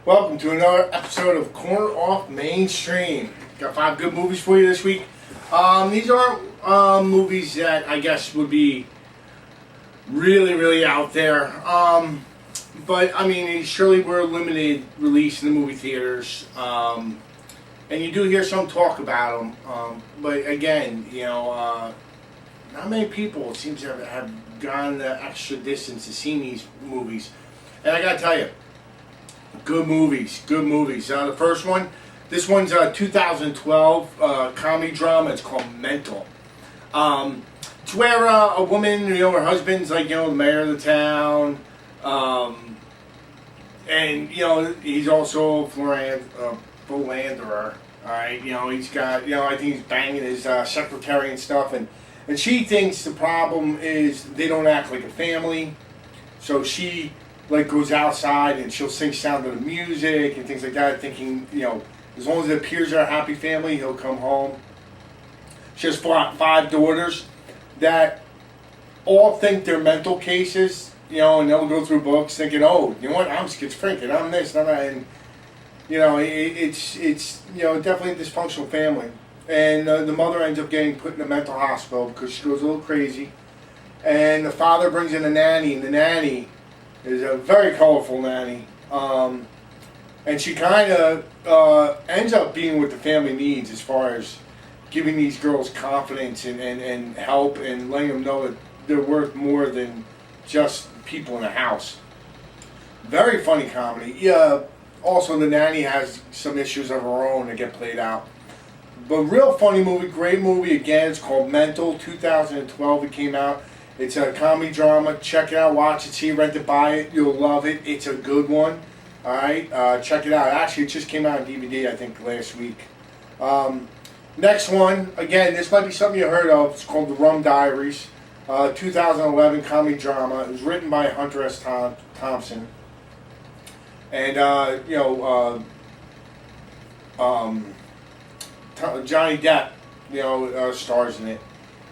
Welcome to another episode of Corneroffmainstream. Got 5 good movies for you this week. These aren't movies that I guess would be really out there. But I mean, they surely were limited release in the movie theaters. And you do hear some talk about them. But again, not many people it seems to have gone the extra distance to see these movies. And I gotta tell you, good movies. The first one, this one's a 2012 comedy drama. It's called Mental. It's where a woman, her husband's like, the mayor of the town, and he's also a philanderer. All right, he's got, I think he's banging his secretary and stuff, and she thinks the problem is they don't act like a family, so she goes outside and she'll sing Sound of the Music and things like that, thinking, as long as it appears they're a happy family, he'll come home. She has 5 daughters that all think they're mental cases, and they'll go through books thinking, oh, you know what, I'm schizophrenic and I'm this and I'm that, and it's definitely a dysfunctional family. And the mother ends up getting put in a mental hospital because she goes a little crazy, and the father brings in a nanny, and the nanny is a very colorful nanny, and she kind of ends up being what the family needs as far as giving these girls confidence and help and letting them know that they're worth more than just people in the house. Very funny comedy. Yeah. Also, the nanny has some issues of her own that get played out. But real funny movie, great movie. Again, it's called Mental. 2012 it came out. It's a comedy drama. Check it out, watch it, see it, rent it, buy it. You'll love it. It's a good one. Alright, check it out. Actually, it just came out on DVD, I think, last week. Next one, again, this might be something you heard of. It's called The Rum Diaries. 2011 comedy drama. It was written by Hunter S. Thompson. And, Johnny Depp, stars in it.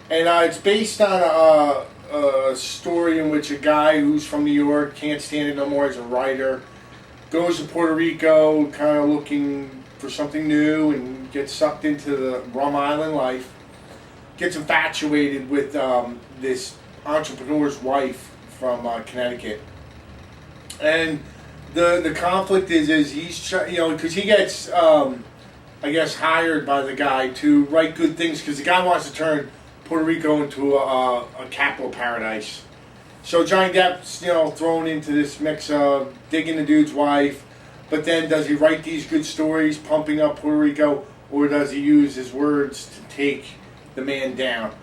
And it's based on a story in which a guy who's from New York, can't stand it no more as a writer, goes to Puerto Rico kind of looking for something new and gets sucked into the Rum Island life, gets infatuated with this entrepreneur's wife from Connecticut. And the conflict is he's, because he gets, I guess, hired by the guy to write good things because the guy wants to turn Puerto Rico into a capital paradise. So Johnny Depp's, thrown into this mix of digging the dude's wife, but then does he write these good stories pumping up Puerto Rico, or does he use his words to take the man down?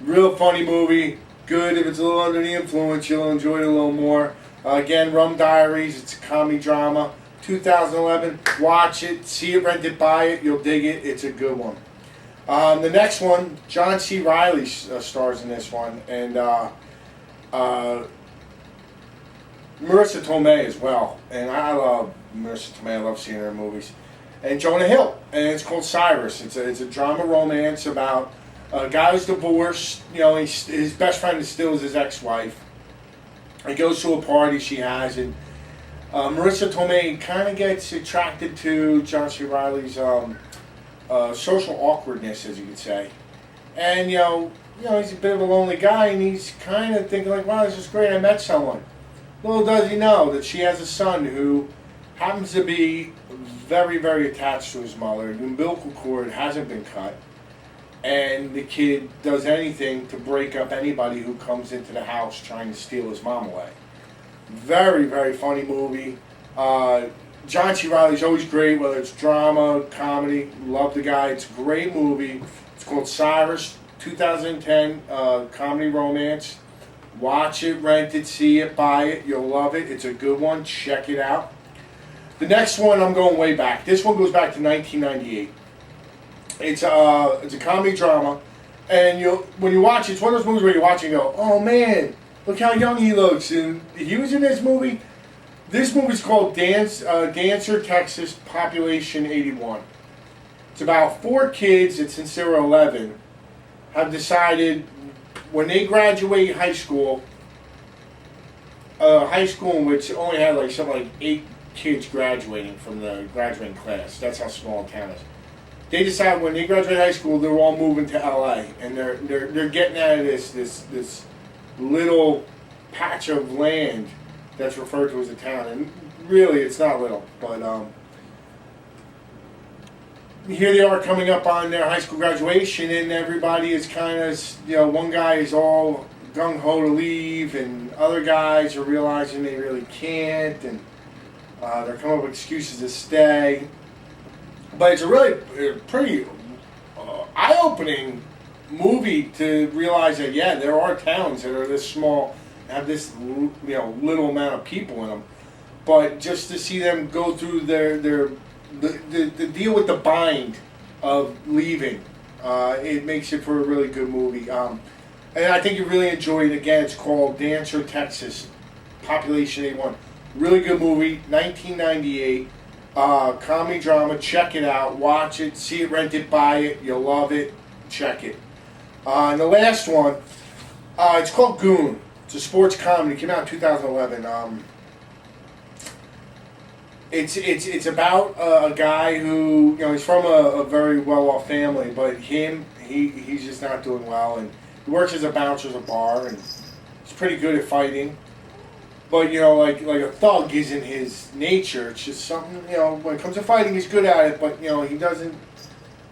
Real funny movie, good. If it's a little under the influence, you'll enjoy it a little more. Again, Rum Diaries, it's a comedy drama. 2011, watch it, see it, rent it, buy it, you'll dig it, it's a good one. The next one, John C. Reilly stars in this one, and Marissa Tomei as well, and I love Marissa Tomei, I love seeing her in movies. And Jonah Hill, and it's called Cyrus. It's a drama romance about a guy who's divorced, his best friend is still his ex-wife. He goes to a party she has, and Marissa Tomei kind of gets attracted to John C. Reilly's social awkwardness, as you could say. And, he's a bit of a lonely guy, and he's kind of thinking like, wow, this is great, I met someone. Little does he know that she has a son who happens to be very attached to his mother. The umbilical cord hasn't been cut. And the kid does anything to break up anybody who comes into the house trying to steal his mom away. Very funny movie. John C. Reilly's always great, whether it's drama, comedy. Love the guy. It's a great movie. It's called Cyrus, 2010 comedy romance. Watch it, rent it, see it, buy it. You'll love it. It's a good one. Check it out. The next one, I'm going way back. This one goes back to 1998. It's a comedy drama, and when you watch it, it's one of those movies where you watch it and go, oh man, look how young he looks. And he was in this movie. This movie's called Dancer, Texas, Population 81. It's about 4 kids that since they were 11 have decided when they graduate high school in which only had something like 8 kids graduating from the graduating class. That's how small the town is. They decide when they graduate high school, they're all moving to LA, and they're getting out of this little patch of land that's referred to as a town, and really it's not little, but here they are coming up on their high school graduation, and everybody is kind of, one guy is all gung-ho to leave, and other guys are realizing they really can't, and they're coming up with excuses to stay. But it's a really pretty eye-opening movie to realize that, yeah, there are towns that are this small, have this little amount of people in them. But just to see them go through the deal with the bind of leaving, it makes it for a really good movie. And I think you really enjoy it. Again, it's called Dancer, Texas, Population 81. Really good movie, 1998. Comedy drama. Check it out. Watch it. See it, rent it, buy it. You'll love it. Check it. And the last one, it's called Goon. It's a sports comedy. It came out in 2011. It's about a guy who, he's from a very well-off family, but he's just not doing well, and he works as a bouncer at a bar, and he's pretty good at fighting. But, like a thug isn't his nature. It's just something, when it comes to fighting, he's good at it, but,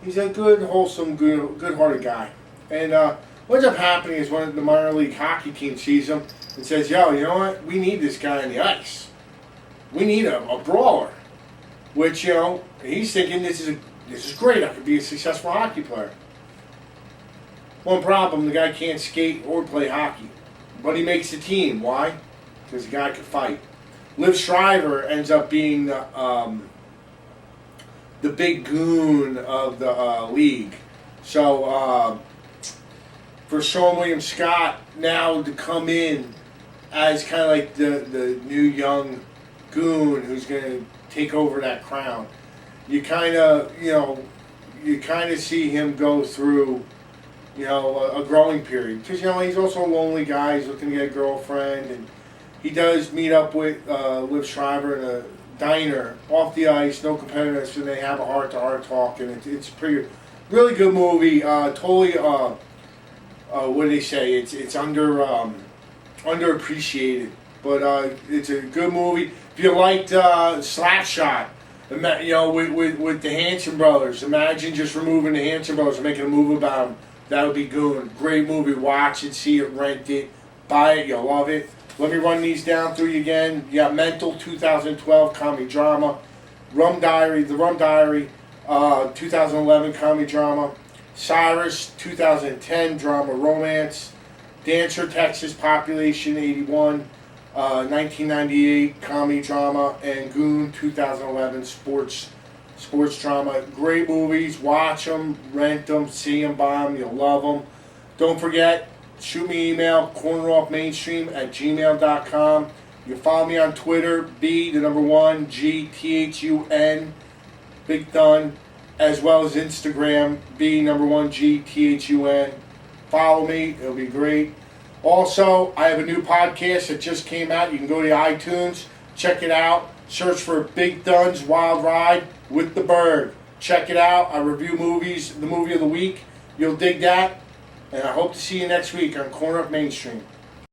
he's a good, wholesome, good-hearted guy. And what ends up happening is one of the minor league hockey team sees him and says, yo, you know what? We need this guy on the ice. We need a brawler. Which, he's thinking, this is great. I could be a successful hockey player. One problem, the guy can't skate or play hockey. But he makes the team. Why? Because the guy can fight. Liv Shriver ends up being the big goon of the league. So for Sean William Scott now to come in as kind of like the new young goon who's going to take over that crown, you kind of see him go through a growing period, because he's also a lonely guy. He's looking to get a girlfriend, and he does meet up with Liv Shriver in a diner off the ice, no competitors, and they have a heart-to-heart talk, and it's really good movie. Totally, what do they say? It's underappreciated, but it's a good movie. If you liked Slapshot, with the Hanson brothers, imagine just removing the Hanson brothers and making a movie about them. That would be good. Great movie. Watch it, see it, rent it, buy it. You'll love it. Let me run these down through you again. You got Mental, 2012 comedy drama. Rum Diary, The Rum Diary, 2011 comedy drama. Cyrus, 2010 drama romance. Dancer, Texas, Population 81, 1998 comedy drama. And Goon, 2011 sports drama. Great movies. Watch them, rent them, see them, buy them. You'll love them. Don't forget, shoot me an email, corneroffmainstream@gmail.com. You can follow me on Twitter, B1GTHUN, Big Thun, as well as Instagram, B1GTHUN. Follow me, it'll be great. Also, I have a new podcast that just came out. You can go to iTunes, check it out, search for Big Thun's Wild Ride with the Bird. Check it out. I review movies, the movie of the week. You'll dig that. And I hope to see you next week on Corner of Mainstream.